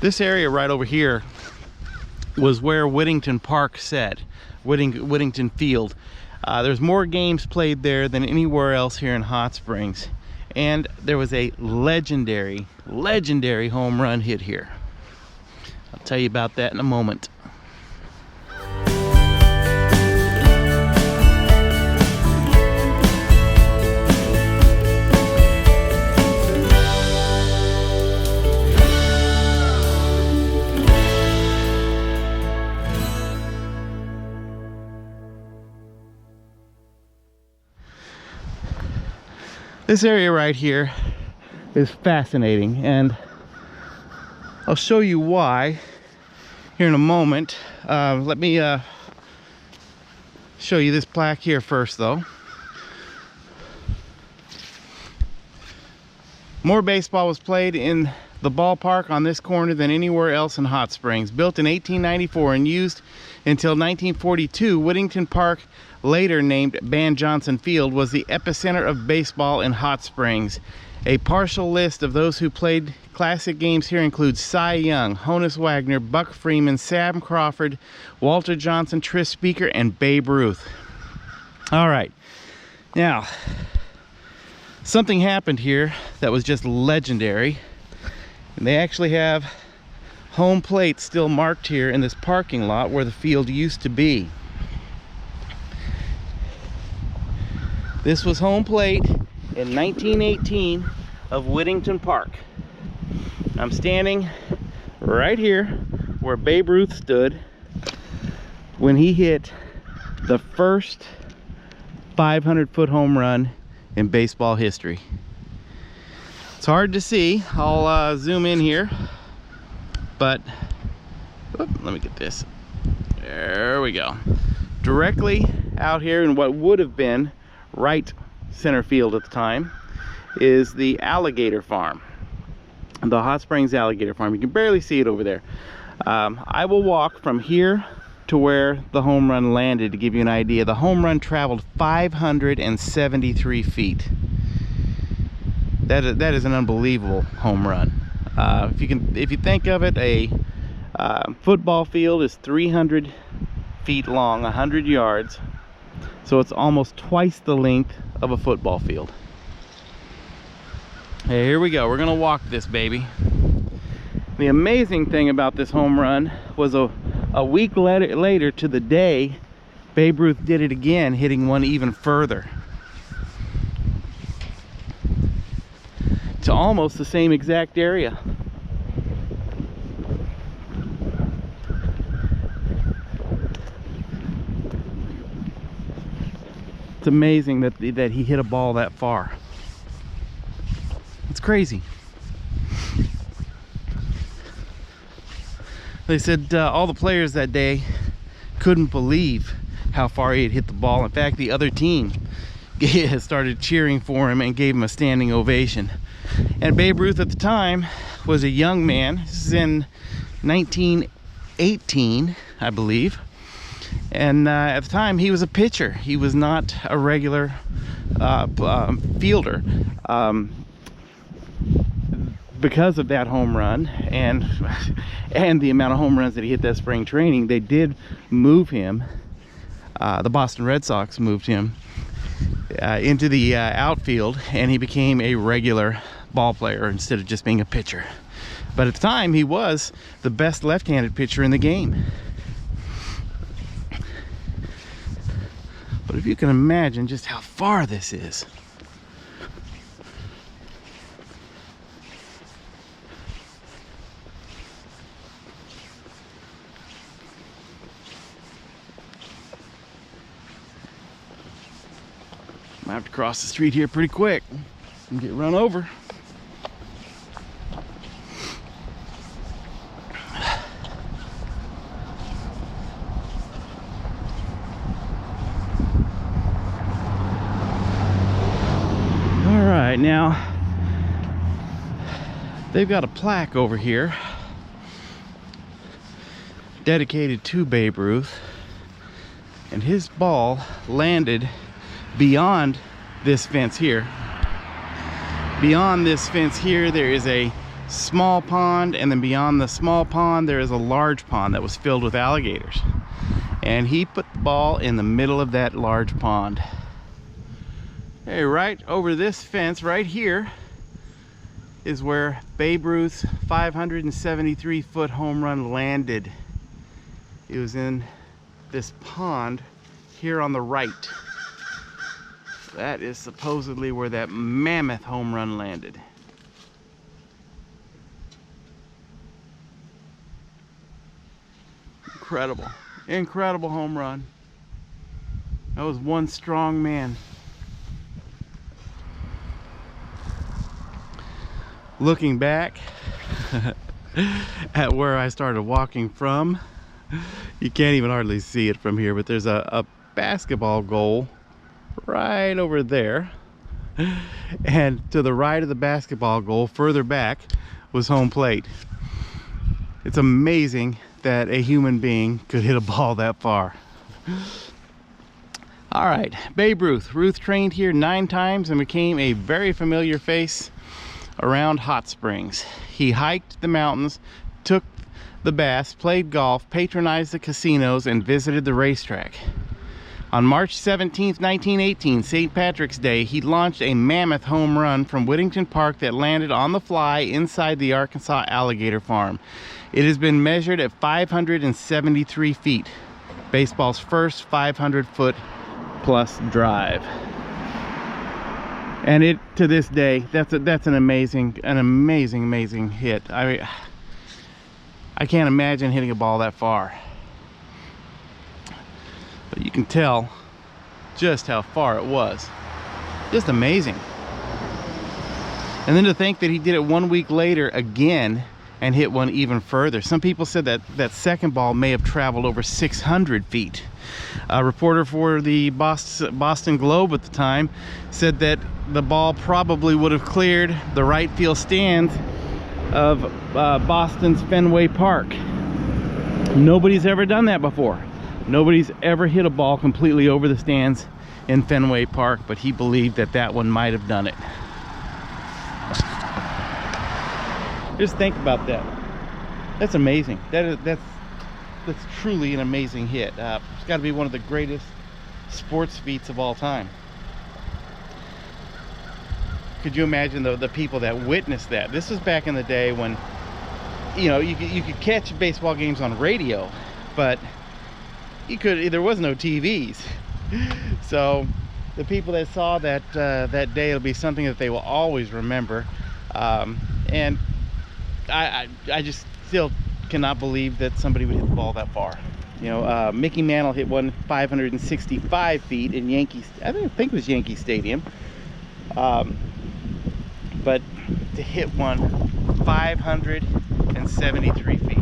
This area right over here was where Whittington Park sat, Whittington Field. There's more games played there than anywhere else here in Hot Springs. And there was a legendary home run hit here. I'll tell you about that in a moment. This area right here is fascinating, and I'll show you why here in a moment. Let me show you this plaque here first though. More baseball was played in the ballpark on this corner than anywhere else in Hot Springs. Built in 1894 and used until 1942, Whittington Park, later named Ban Johnson Field, was the epicenter of baseball in Hot Springs. A partial list of those who played classic games here includes Cy Young, Honus Wagner, Buck Freeman, Sam Crawford, Walter Johnson, Tris Speaker, and Babe Ruth. All right, now something happened here that was just legendary, and they actually have home plate still marked here in this parking lot where the field used to be. This was home plate in 1918 of Whittington Park. I'm standing right here where Babe Ruth stood when he hit the first 500-foot home run in baseball history. It's hard to see. I'll zoom in here, but let me get this. There we go. Directly out here in what would have been right center field at the time is the Alligator Farm, the Hot Springs Alligator Farm. You can barely see it over there. I will walk from here to where the home run landed to give you an idea. The home run traveled 573 feet. That is an unbelievable home run. If you think of it, a football field is 300 feet long, 100 yards. So it's almost twice the length of a football field. Hey, here we go. We're gonna walk this baby. The amazing thing about this home run was a week later to the day, Babe Ruth did it again, hitting one even further. To almost the same exact area. It's amazing that he hit a ball that far. It's crazy. They said all the players that day couldn't believe how far he had hit the ball. In fact, the other team started cheering for him and gave him a standing ovation. And Babe Ruth at the time was a young man. This is in 1918, I believe. And at the time, he was a pitcher. He was not a regular fielder. Because of that home run and the amount of home runs that he hit that spring training, they did move him. The Boston Red Sox moved him into the outfield, and he became a regular ball player instead of just being a pitcher. But at the time, he was the best left-handed pitcher in the game. But if you can imagine just how far this is. I have to cross the street here pretty quick and get run over. All right, now they've got a plaque over here dedicated to Babe Ruth, and his ball landed beyond this fence here. Beyond this fence here, there is a small pond, and then beyond the small pond there is a large pond that was filled with alligators. And he put the ball in the middle of that large pond. Hey, right over this fence right here is where Babe Ruth's 573-foot home run landed. It was in this pond here on the right. That is supposedly where that mammoth home run landed. Incredible, incredible home run. That was one strong man. Looking back at where I started walking from, you can't even hardly see it from here, but there's a basketball goal right over there. And to the right of the basketball goal, further back, was home plate. It's amazing that a human being could hit a ball that far. All right, Babe Ruth. Ruth trained here 9 times and became a very familiar face around Hot Springs. He hiked the mountains, took the baths, played golf, patronized the casinos, and visited the racetrack. On March 17, 1918, St. Patrick's Day, he launched a mammoth home run from Whittington Park that landed on the fly inside the Arkansas Alligator Farm. It has been measured at 573 feet, baseball's first 500-foot plus drive. And it, to this day, that's an amazing hit. I can't imagine hitting a ball that far. But you can tell just how far it was. Just amazing. And then to think that he did it 1 week later again and hit one even further. Some people said that that second ball may have traveled over 600 feet. A reporter for the Boston Globe at the time said that the ball probably would have cleared the right field stands of Boston's Fenway Park. Nobody's ever done that before. Nobody's ever hit a ball completely over the stands in Fenway Park, but he believed that that one might have done it. Just think about that. That's amazing. That's truly an amazing hit. It's got to be one of the greatest sports feats of all time. Could you imagine the people that witnessed that? This was back in the day when, you know, you could catch baseball games on radio, but there was no TVs. So the people that saw that that day, it'll be something that they will always remember. And I just still cannot believe that somebody would hit the ball that far. You know, Mickey Mantle hit one 565 feet in I think it was Yankee Stadium. But to hit one 573 feet.